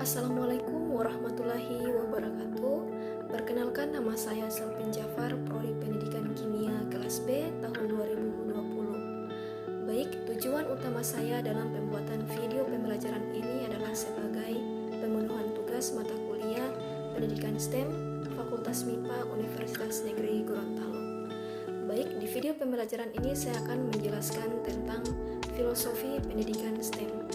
Assalamualaikum warahmatullahi wabarakatuh. Perkenalkan, nama saya Selvin Jafar, Prodi Pendidikan Kimia kelas B tahun 2020. Baik, tujuan utama saya dalam pembuatan video pembelajaran ini adalah sebagai pemenuhan tugas mata kuliah Pendidikan STEM Fakultas MIPA Universitas Negeri Gorontalo. Baik, di video pembelajaran ini saya akan menjelaskan tentang filosofi pendidikan STEM.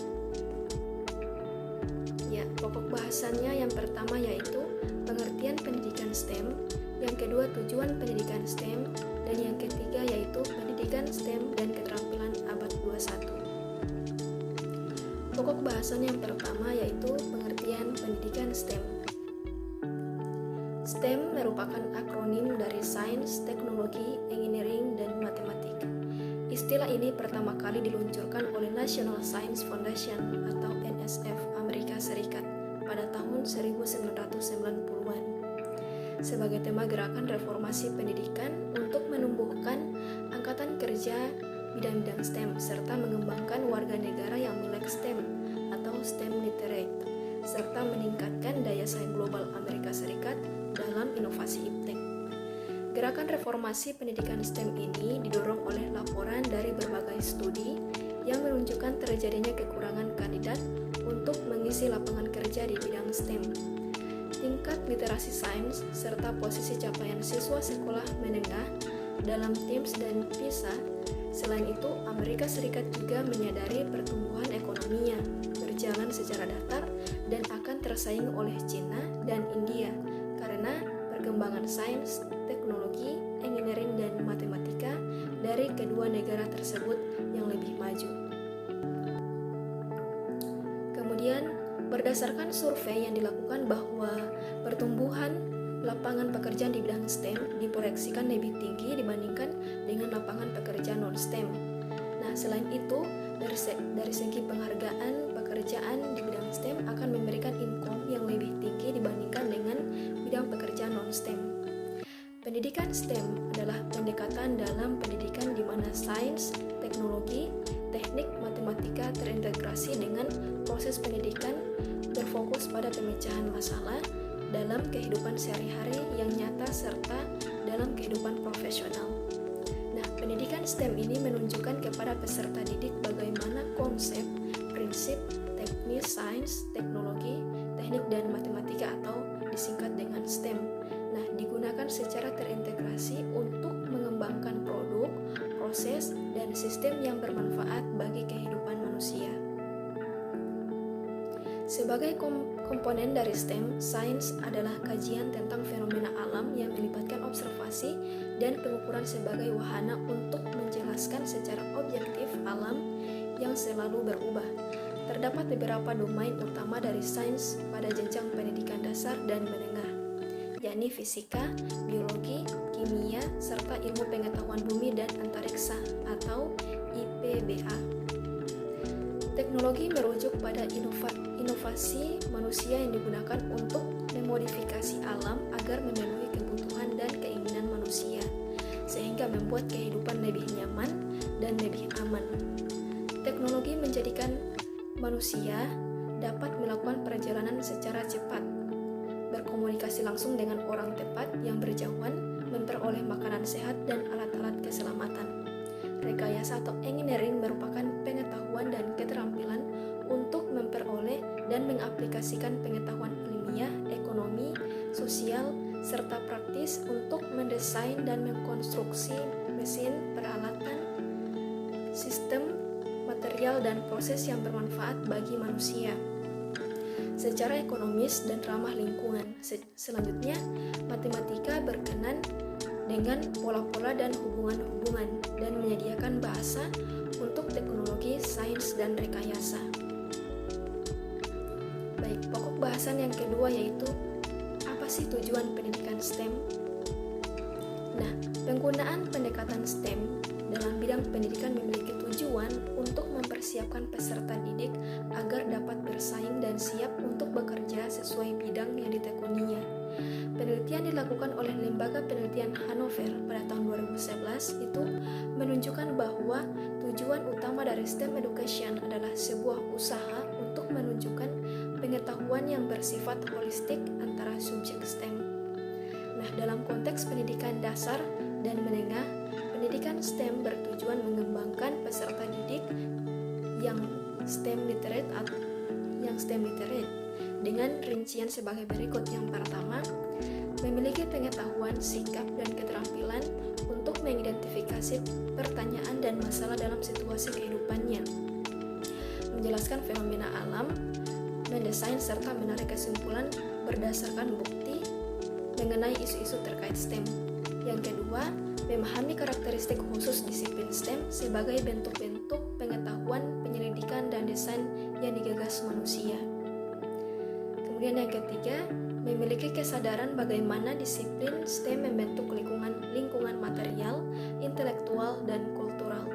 Pokok bahasannya yang pertama yaitu pengertian pendidikan STEM, yang kedua tujuan pendidikan STEM, dan yang ketiga yaitu pendidikan STEM dan keterampilan abad 21. Pokok bahasan yang pertama yaitu pengertian pendidikan STEM. STEM merupakan akronim dari Sains, Teknologi, Engineering, dan Matematika. Istilah ini pertama kali diluncurkan oleh National Science Foundation atau NSF Amerika Serikat pada tahun 1990-an sebagai tema gerakan reformasi pendidikan untuk menumbuhkan angkatan kerja bidang-bidang STEM serta mengembangkan warga negara yang melek STEM atau STEM literate serta meningkatkan daya saing global Amerika Serikat dalam inovasi iptek. Gerakan reformasi pendidikan STEM ini didorong oleh laporan dari berbagai studi yang menunjukkan terjadinya kekurangan kandidat untuk mengisi lapangan kerja di bidang STEM. Tingkat literasi sains serta posisi capaian siswa sekolah menengah dalam TIMSS dan PISA. Selain itu, Amerika Serikat juga menyadari pertumbuhan ekonominya berjalan secara datar dan akan tersaing oleh Cina dan India karena perkembangan sains, teknologi, engineering, dan matematika dari kedua negara tersebut yang lebih maju. Kemudian, berdasarkan survei yang dilakukan bahwa pertumbuhan lapangan pekerjaan di bidang STEM diproyeksikan lebih tinggi dibandingkan dengan lapangan pekerjaan non-STEM. Nah, selain itu, dari segi penghargaan pekerjaan di bidang STEM akan memberikan income yang lebih tinggi dibandingkan dengan bidang pekerjaan non-STEM. Pendidikan STEM adalah pendekatan dalam pendidikan di mana sains, teknologi, teknik, matematika terintegrasi dengan proses pendidikan berfokus pada pemecahan masalah dalam kehidupan sehari-hari yang nyata serta dalam kehidupan profesional. Nah, pendidikan STEM ini menunjukkan kepada peserta didik bagaimana konsep, prinsip, teknis, sains, teknologi, teknik, dan matematika atau disingkat dengan STEM. Nah, digunakan secara terintegrasi untuk mengembangkan produk, proses, dan sistem yang bermanfaat bagi kehidupan manusia. Sebagai komponen dari STEM, sains adalah kajian tentang fenomena alam yang melibatkan observasi dan pengukuran sebagai wahana untuk menjelaskan secara objektif alam yang selalu berubah. Terdapat beberapa domain utama dari sains pada jenjang pendidikan dasar dan menengah, yakni fisika, biologi, kimia, serta ilmu pengetahuan bumi dan antariksa atau IPBA. Teknologi merujuk pada inovasi manusia yang digunakan untuk memodifikasi alam agar memenuhi kebutuhan dan keinginan manusia, sehingga membuat kehidupan lebih nyaman dan lebih aman. Teknologi menjadikan manusia dapat melakukan perjalanan secara cepat, berkomunikasi langsung dengan orang tepat yang berjauhan, memperoleh makanan sehat dan alat-alat keselamatan. Rekayasa atau engineering merupakan pengetahuan dan keterampilan untuk memperoleh dan mengaplikasikan pengetahuan ilmiah, ekonomi, sosial, serta praktis untuk mendesain dan mengkonstruksi mesin, peralatan, sistem, material, dan proses yang bermanfaat bagi manusia secara ekonomis dan ramah lingkungan. Selanjutnya, matematika berkenan dengan pola-pola dan hubungan-hubungan dan menyediakan bahasa untuk teknologi, sains, dan rekayasa. Baik, pokok bahasan yang kedua yaitu apa sih tujuan pendidikan STEM? Nah, penggunaan pendekatan STEM dalam bidang pendidikan memiliki tujuan untuk mempersiapkan peserta didik agar dapat bersaing dan siap untuk bekerja sesuai bidang yang ditekuninya. Penelitian dilakukan oleh Lembaga Penelitian Hannover pada tahun 2011 itu menunjukkan bahwa tujuan utama dari STEM Education adalah sebuah usaha untuk menunjukkan pengetahuan yang bersifat holistik antara subjek STEM. Nah, dalam konteks pendidikan dasar dan menengah, pendidikan STEM bertujuan mengembangkan peserta didik yang STEM literate dengan rincian sebagai berikut. Yang pertama, memiliki pengetahuan, sikap, dan keterampilan untuk mengidentifikasi pertanyaan dan masalah dalam situasi kehidupannya, menjelaskan fenomena alam, mendesain serta menarik kesimpulan berdasarkan bukti mengenai isu-isu terkait STEM. Yang kedua, memahami karakteristik khusus disiplin STEM sebagai bentuk-bentuk pengetahuan, penyelidikan, dan desain yang digagas manusia. Kemudian yang ketiga, memiliki kesadaran bagaimana disiplin STEM membentuk lingkungan material, intelektual, dan kultural.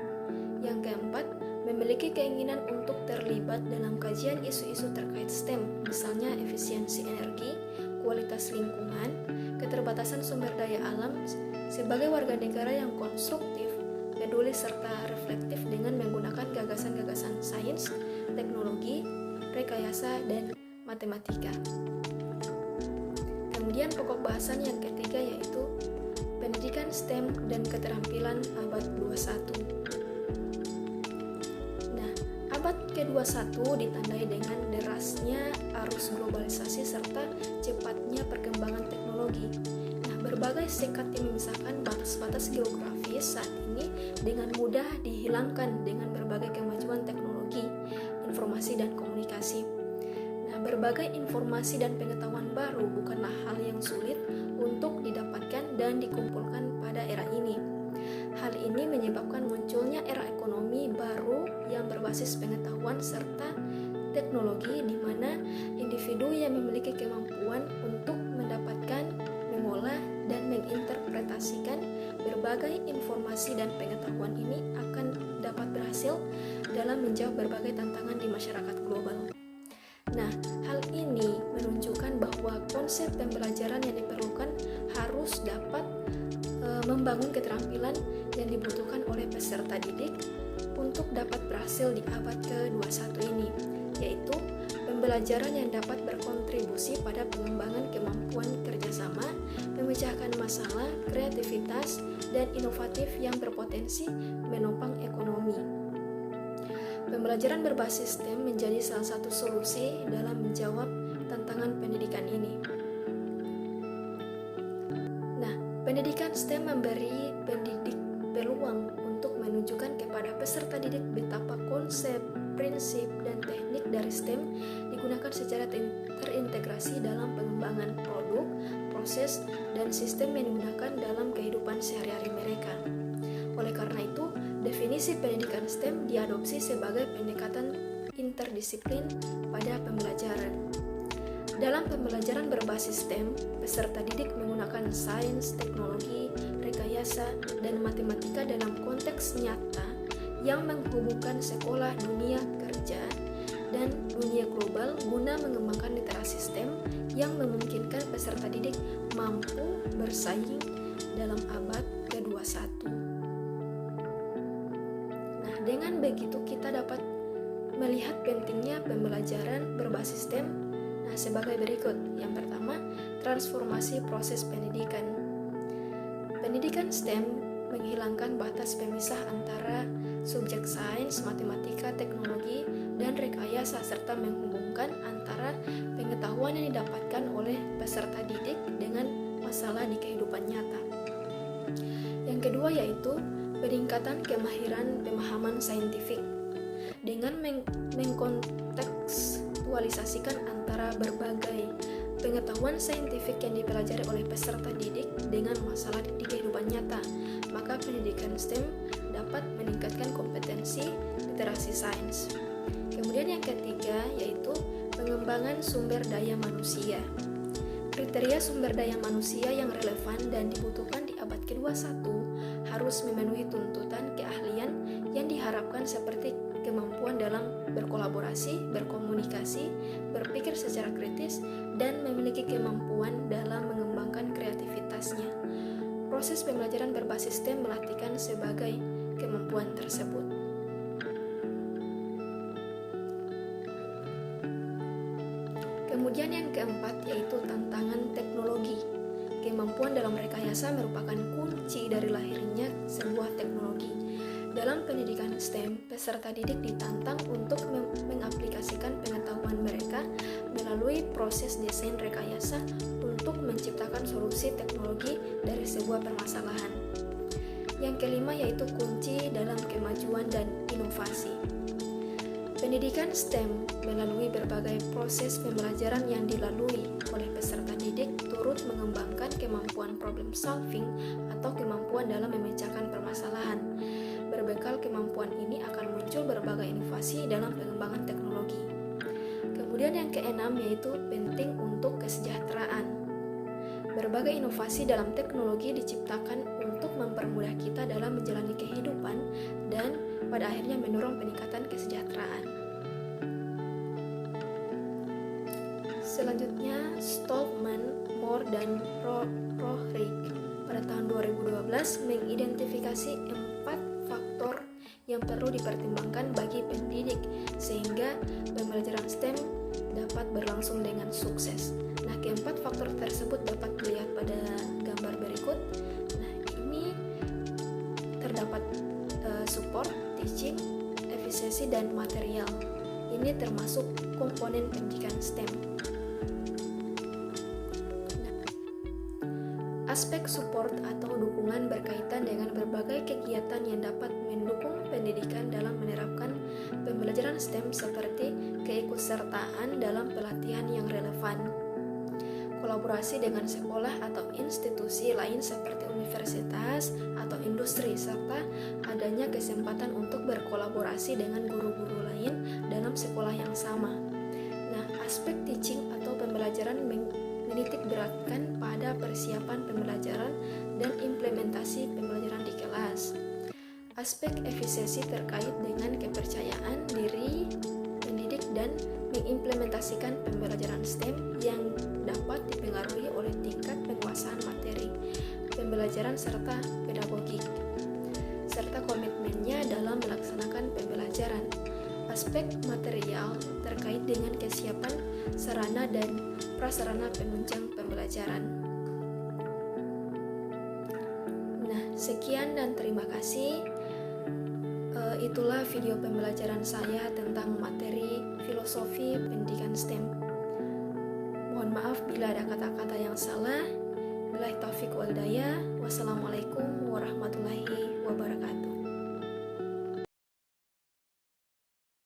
Yang keempat, memiliki keinginan untuk terlibat dalam kajian isu-isu terkait STEM, misalnya efisiensi energi, kualitas lingkungan, keterbatasan sumber daya alam, sebagai warga negara yang konstruktif, peduli, serta reflektif dengan menggunakan gagasan-gagasan sains, teknologi, rekayasa, dan matematika. Kemudian pokok bahasan yang ketiga yaitu pendidikan STEM dan keterampilan abad 21. Nah, abad ke-21 ditandai dengan derasnya arus globalisasi serta cepatnya perkembangan teknologi. Nah, berbagai sekat yang memisahkan batas-batas geografis saat ini dengan mudah dihilangkan dengan berbagai kemajuan teknologi, informasi, dan komunikasi. Berbagai informasi dan pengetahuan baru bukanlah hal yang sulit untuk didapatkan dan dikumpulkan pada era ini. Hal ini menyebabkan munculnya era ekonomi baru yang berbasis pengetahuan serta teknologi, di mana individu yang memiliki kemampuan untuk mendapatkan, mengolah, dan menginterpretasikan berbagai informasi dan pengetahuan ini akan dapat berhasil dalam menjawab berbagai tantangan di masyarakat global. Nah, hal ini menunjukkan bahwa konsep pembelajaran yang diperlukan harus dapat membangun keterampilan yang dibutuhkan oleh peserta didik untuk dapat berhasil di abad ke-21 ini, yaitu pembelajaran yang dapat berkontribusi pada pengembangan kemampuan kerjasama, memecahkan masalah, kreativitas, dan inovatif yang berpotensi menopang ekonomi. Pembelajaran berbasis STEM menjadi salah satu solusi dalam menjawab tantangan pendidikan ini. Nah, pendidikan STEM memberi pendidik peluang untuk menunjukkan kepada peserta didik betapa konsep, prinsip, dan teknik dari STEM digunakan secara terintegrasi dalam pengembangan produk, proses, dan sistem yang digunakan dalam kehidupan sehari-hari mereka. Oleh karena itu, definisi pendidikan STEM diadopsi sebagai pendekatan interdisiplin pada pembelajaran. Dalam pembelajaran berbasis STEM, peserta didik menggunakan sains, teknologi, rekayasa, dan matematika dalam konteks nyata yang menghubungkan sekolah, dunia kerja, dan dunia global guna mengembangkan literasi STEM yang memungkinkan peserta didik mampu bersaing dalam abad ke-21. Dengan begitu kita dapat melihat pentingnya pembelajaran berbasis STEM sebagai berikut. Yang pertama, transformasi proses pendidikan. Pendidikan STEM menghilangkan batas pemisah antara subjek sains, matematika, teknologi, dan rekayasa serta menghubungkan antara pengetahuan yang didapatkan oleh peserta didik dengan masalah di kehidupan nyata. Yang kedua yaitu peningkatan kemahiran pemahaman saintifik dengan mengkontekstualisasikan antara berbagai pengetahuan saintifik yang dipelajari oleh peserta didik dengan masalah di kehidupan nyata. Maka pendidikan STEM dapat meningkatkan kompetensi literasi sains. Kemudian yang ketiga yaitu pengembangan sumber daya manusia. Kriteria sumber daya manusia yang relevan dan dibutuhkan di abad ke-21 harus memenuhi tuntutan keahlian yang diharapkan seperti kemampuan dalam berkolaborasi, berkomunikasi, berpikir secara kritis, dan memiliki kemampuan dalam mengembangkan kreativitasnya. Proses pembelajaran berbasis STEM melatihkan sebagai kemampuan tersebut. Kemudian yang keempat yaitu tantangan teknologi. Kemampuan dalam rekayasa merupakan kunci dari lahirnya sebuah teknologi. Dalam pendidikan STEM, peserta didik ditantang untuk mengaplikasikan pengetahuan mereka melalui proses desain rekayasa untuk menciptakan solusi teknologi dari sebuah permasalahan. Yang kelima yaitu kunci dalam kemajuan dan inovasi. Pendidikan STEM melalui berbagai proses pembelajaran yang dilalui oleh peserta didik turut mengembangkan kemampuan problem solving atau kemampuan dalam memecahkan permasalahan. Berbekal kemampuan ini akan muncul berbagai inovasi dalam pengembangan teknologi. Kemudian yang keenam yaitu penting untuk kesejahteraan. Berbagai inovasi dalam teknologi diciptakan untuk mempermudah kita dalam menjalani kehidupan dan pada akhirnya mendorong peningkatan kesejahteraan. Selanjutnya, Stolpman, Moore, dan Rohrich pada tahun 2012 mengidentifikasi 4 faktor yang perlu dipertimbangkan bagi pendidik sehingga pembelajaran STEM dapat berlangsung dengan sukses. Nah, keempat faktor tersebut dapat dilihat pada gambar berikut. Nah, ini terdapat support, teaching, efisiensi, dan material. Ini termasuk komponen pendidikan STEM. Aspek support atau dukungan berkaitan dengan berbagai kegiatan yang dapat mendukung pendidikan dalam menerapkan pembelajaran STEM seperti keikutsertaan dalam pelatihan yang relevan, kolaborasi dengan sekolah atau institusi lain seperti universitas atau industri, serta adanya kesempatan untuk berkolaborasi dengan guru-guru lain dalam sekolah yang sama. Nah, aspek teaching atau pembelajaran menitik beratkan pada persiapan pembelajaran dan implementasi pembelajaran di kelas. Aspek efisiensi terkait dengan kepercayaan diri pendidik dan mengimplementasikan pembelajaran STEM yang dapat dipengaruhi oleh tingkat penguasaan materi pembelajaran serta pedagogik, serta komitmennya dalam melaksanakan pembelajaran. Aspek material terkait dengan kesiapan sarana dan prasarana penunjang pembelajaran. Nah, sekian dan terima kasih. Itulah video pembelajaran saya tentang materi filosofi pendidikan STEM. Mohon maaf bila ada kata-kata yang salah. Billahi taufiq wal hidayah. Wassalamualaikum warahmatullahi wabarakatuh.